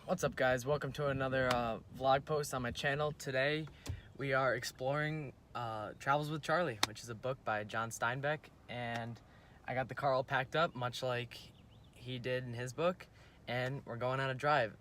What's up, guys? Welcome to another vlog post on my channel. Today we are exploring Travels with Charlie, which is a book by John Steinbeck, and I got the car all packed up much like he did in his book, and we're going on a drive.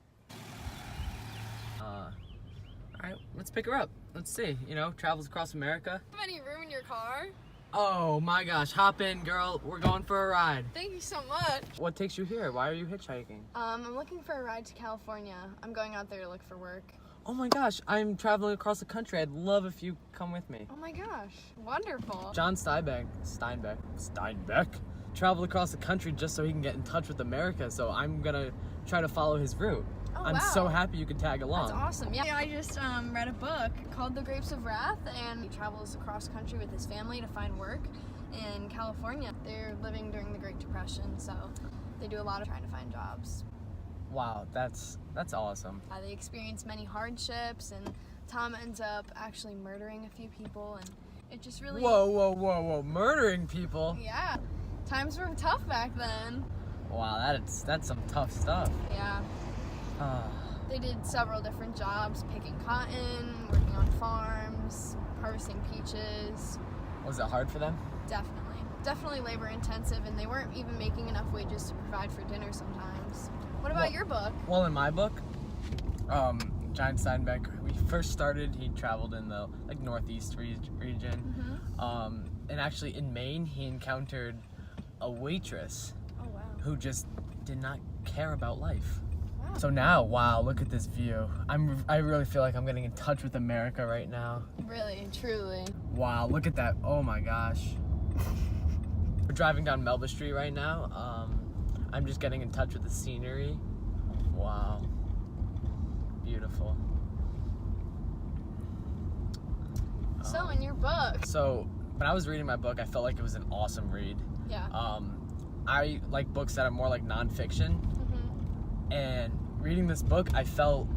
Alright, let's pick her up. Let's see, travels across America. Have any room in your car? Oh my gosh, hop in, girl. We're going for a ride. Thank you so much. What takes you here? Why are you hitchhiking? I'm looking for a ride to California. I'm going out there to look for work. Oh my gosh, I'm traveling across the country. I'd love if you come with me. Oh my gosh, wonderful. John Steinbeck traveled across the country just so he can get in touch with America, so I'm gonna try to follow his route. Oh, I'm wow. so happy you could tag along. That's awesome. Yeah, I just read a book called The Grapes of Wrath, and he travels across country with his family to find work in California. They're living during the Great Depression, so they do a lot of trying to find jobs. Wow, that's awesome. They experience many hardships, and Tom ends up actually murdering a few people, and it just really... Whoa, murdering people? Yeah, times were tough back then. Wow, that's some tough stuff. Yeah. They did several different jobs, picking cotton, working on farms, harvesting peaches. Was it hard for them? Definitely labor intensive, and they weren't even making enough wages to provide for dinner sometimes. What about your book? Well, in my book, John Steinbeck, we first started, he traveled in the northeast region. Mm-hmm. And actually in Maine, he encountered a waitress who just did not care about life. Wow. So now, wow, look at this view. I really feel like I'm getting in touch with America right now. Really, truly. Wow, look at that. Oh my gosh. We're driving down Melba Street right now. I'm just getting in touch with the scenery. Wow. Beautiful. So in your book. So when I was reading my book, I felt like it was an awesome read. Yeah. I like books that are more like nonfiction. Mm-hmm. And reading this book, I felt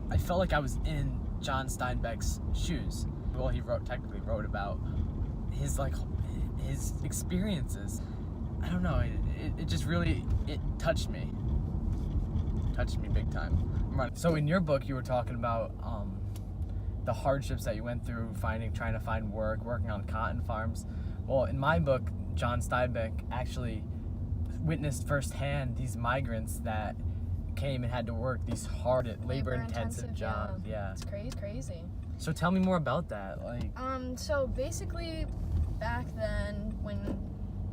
like I was in John Steinbeck's shoes. Well, he technically wrote about his experiences. I don't know, it just really, it touched me big time. So in your book, you were talking about the hardships that you went through trying to find work, working on cotton farms. Well, in my book, John Steinbeck actually witnessed firsthand these migrants that came and had to work these hard, labor-intensive jobs. Yeah. It's crazy. So tell me more about that. So basically, back then,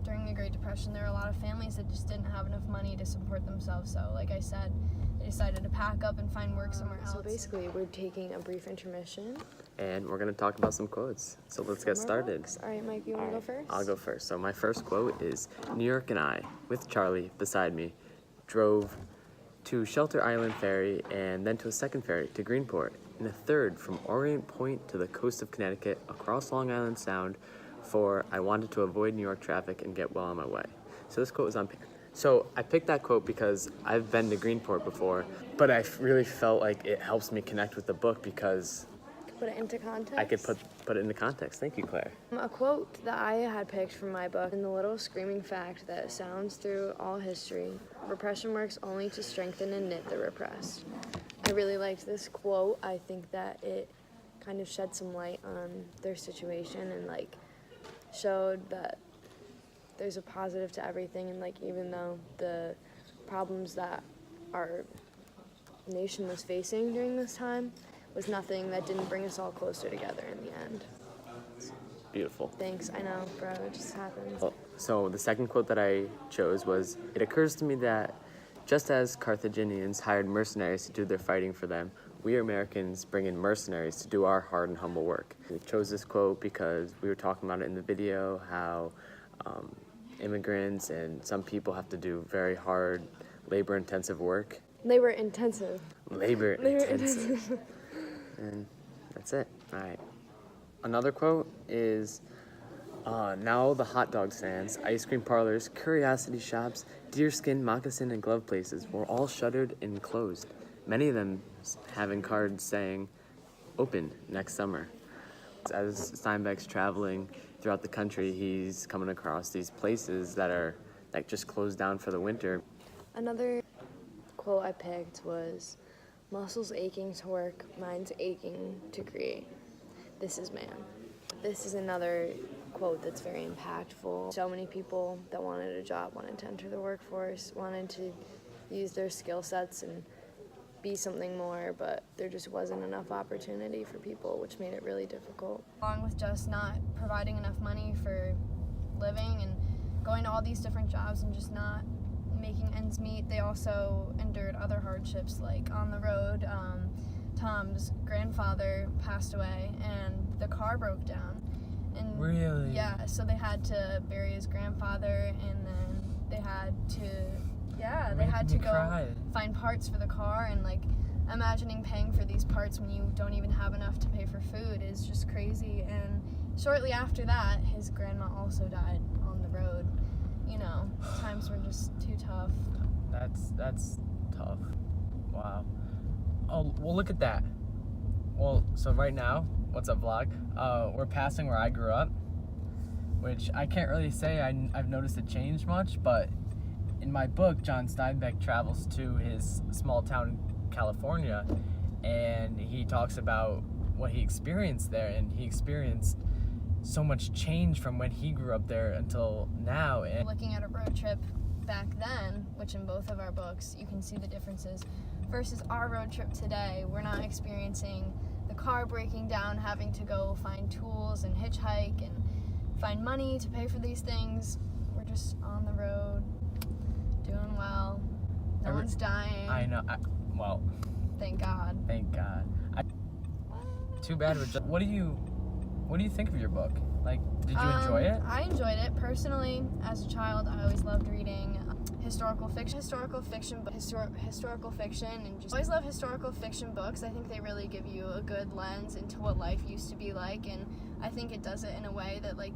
during the Great Depression, there were a lot of families that just didn't have enough money to support themselves. So, like I said, they decided to pack up and find work somewhere else. So basically, we're taking a brief intermission. And we're going to talk about some quotes. So let's get started. All right, Mike, you want to go first? I'll go first. So my first quote is, New York and I, with Charlie beside me, drove to Shelter Island Ferry and then to a second ferry to Greenport, and a third from Orient Point to the coast of Connecticut across Long Island Sound, for I wanted to avoid New York traffic and get well on my way. So this quote was on. So I picked that quote because I've been to Greenport before, but I really felt like it helps me connect with the book because Put it into context. I could put it into context. Thank you, Claire. A quote that I had picked from my book, and the little screaming fact that sounds through all history: repression works only to strengthen and knit the repressed. I really liked this quote. I think that it kind of shed some light on their situation and showed that there's a positive to everything, and even though the problems that our nation was facing during this time was nothing that didn't bring us all closer together in the end. Beautiful. Thanks. I know, bro, it just happens. So the second quote that I chose was, it occurs to me that just as Carthaginians hired mercenaries to do their fighting for them, we Americans bring in mercenaries to do our hard and humble work. We chose this quote because we were talking about it in the video, how immigrants and some people have to do very hard, labor-intensive work. Labor intensive. Labor-intensive. And that's it. All right. Another quote is, now the hot dog stands, ice cream parlors, curiosity shops, deerskin, moccasin, and glove places were all shuttered and closed, many of them having cards saying, open next summer. As Steinbeck's traveling throughout the country, he's coming across these places that just closed down for the winter. Another quote I picked was, Muscles aching to work, minds aching to create. This is man. This is another quote that's very impactful. So many people that wanted a job, wanted to enter the workforce, wanted to use their skill sets and be something more, but there just wasn't enough opportunity for people, which made it really difficult. Along with just not providing enough money for living and going to all these different jobs and just not making ends meet, they also endured other hardships, like on the road. Tom's grandfather passed away and the car broke down. And Really? yeah, so they had to bury his grandfather, and then they had to go Cry. find parts for the car, and like imagining paying for these parts when you don't even have enough to pay for food is just crazy. And shortly after that, his grandma also died on the road. You know, times were just too tough. That's tough. Wow. Oh, well, look at that. Well, so right now, what's up, vlog? We're passing where I grew up, which I can't really say I've noticed it change much, but in my book, John Steinbeck travels to his small town in California, and he talks about what he experienced there, and he experienced so much change from when he grew up there until now. And Looking at a road trip back then, which in both of our books you can see the differences, versus our road trip today. We're not experiencing the car breaking down, having to go find tools and hitchhike and find money to pay for these things. We're just on the road, doing well. No one's dying. I know. Well, Thank God. thank God. Too bad. What do you think of your book? Like, did you enjoy it? I enjoyed it. Personally, as a child, I always loved reading historical fiction, and just always love historical fiction books. I think they really give you a good lens into what life used to be like, and I think it does it in a way that like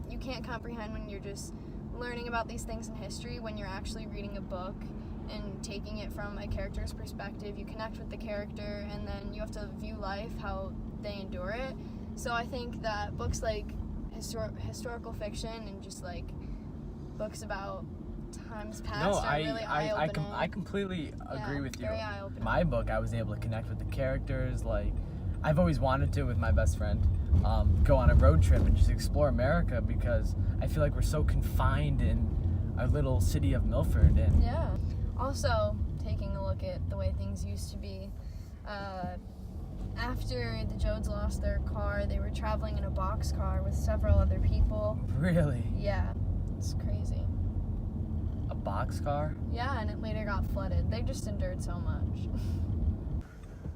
you can't comprehend when you're just learning about these things in history. When you're actually reading a book and taking it from a character's perspective, you connect with the character, and then you have to view life how they endure it. So I think that books like historical fiction and just like books about times past are really eye-opening. I completely agree with you. Very eye-opening. My book, I was able to connect with the characters. Like, I've always wanted to, with my best friend, go on a road trip and just explore America, because I feel like we're so confined in our little city of Milford. And Yeah. Also, taking a look at the way things used to be. After the Jodes lost their car, they were traveling in a boxcar with several other people. really, Yeah, it's crazy. a boxcar? Yeah, and it later got flooded. They just endured so much.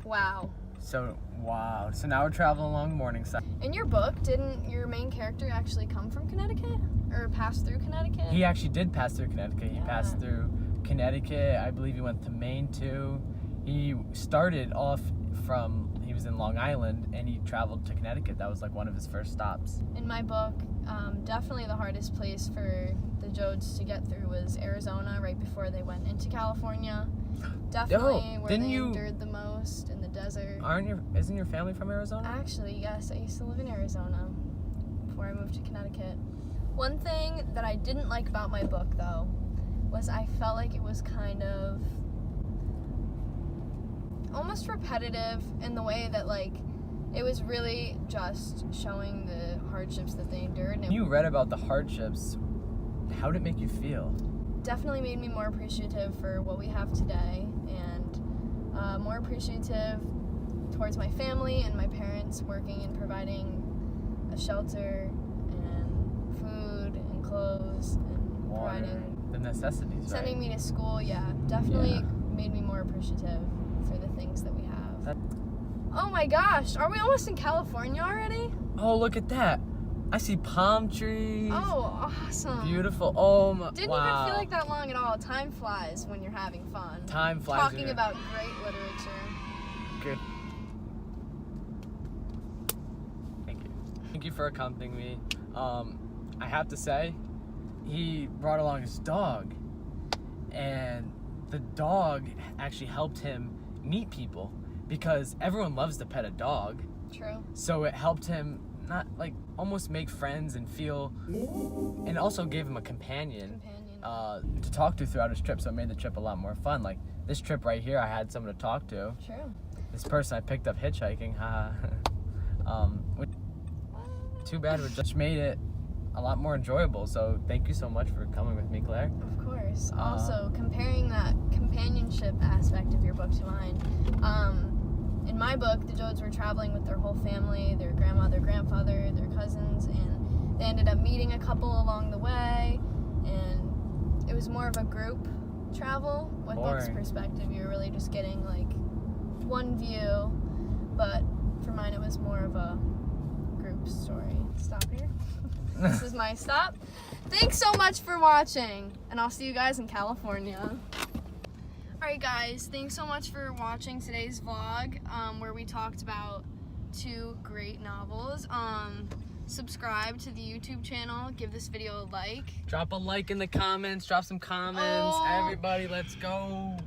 Wow. So, wow. So now we're traveling along Morningside. In your book, didn't your main character actually come from Connecticut? Or pass through Connecticut? He actually did pass through Connecticut. He Yeah. passed through Connecticut. I believe he went to Maine too. He started off he was in Long Island, and he traveled to Connecticut. That was like one of his first stops. In my book, definitely the hardest place for the Jodes to get through was Arizona, right before they went into California. Definitely where didn't they you- endured the most, in the desert. Isn't your family from Arizona? Actually, yes, I used to live in Arizona before I moved to Connecticut. One thing that I didn't like about my book, though, was I felt like it was kind of almost repetitive in the way that, like, it was really just showing the hardships that they endured. And When it you read about the hardships, how did it make you feel? definitely made me more appreciative for what we have today, and more appreciative towards my family and my parents working and providing a shelter and food and clothes and Water, providing, the necessities, sending right? me to school. Yeah, definitely Yeah. made me more appreciative for the things that we have. That- Oh my gosh, are we almost in California already? Oh, look at that! I see palm trees. Oh, awesome. Beautiful. Oh my! Didn't wow. even feel like that long at all. Time flies when you're having fun. Time flies. Talking when you're- about great literature. Good. Thank you. Thank you for accompanying me. I have to say, he brought along his dog, and the dog actually helped him meet people, because everyone loves to pet a dog. True. So it helped him not like almost make friends and feel, and also gave him a companion. to talk to throughout his trip, so it made the trip a lot more fun. Like this trip right here, I had someone to talk to. True. This person I picked up hitchhiking, too bad, it just made it a lot more enjoyable. So thank you so much for coming with me, Claire. Of course. Also, comparing that companionship aspect of your book to mine, in my book, the Jodes were traveling with their whole family, their grandma, their grandfather, their cousins, and they ended up meeting a couple along the way, and it was more of a group travel. With Book's perspective, you're really just getting like one view, but for mine it was more of a group story. Stop here. This is my stop. Thanks so much for watching, and I'll see you guys in California. Alright guys, thanks so much for watching today's vlog, where we talked about 2 great novels. Subscribe to the YouTube channel, give this video a like. Drop a like in the comments, drop some comments. Oh. Everybody, let's go.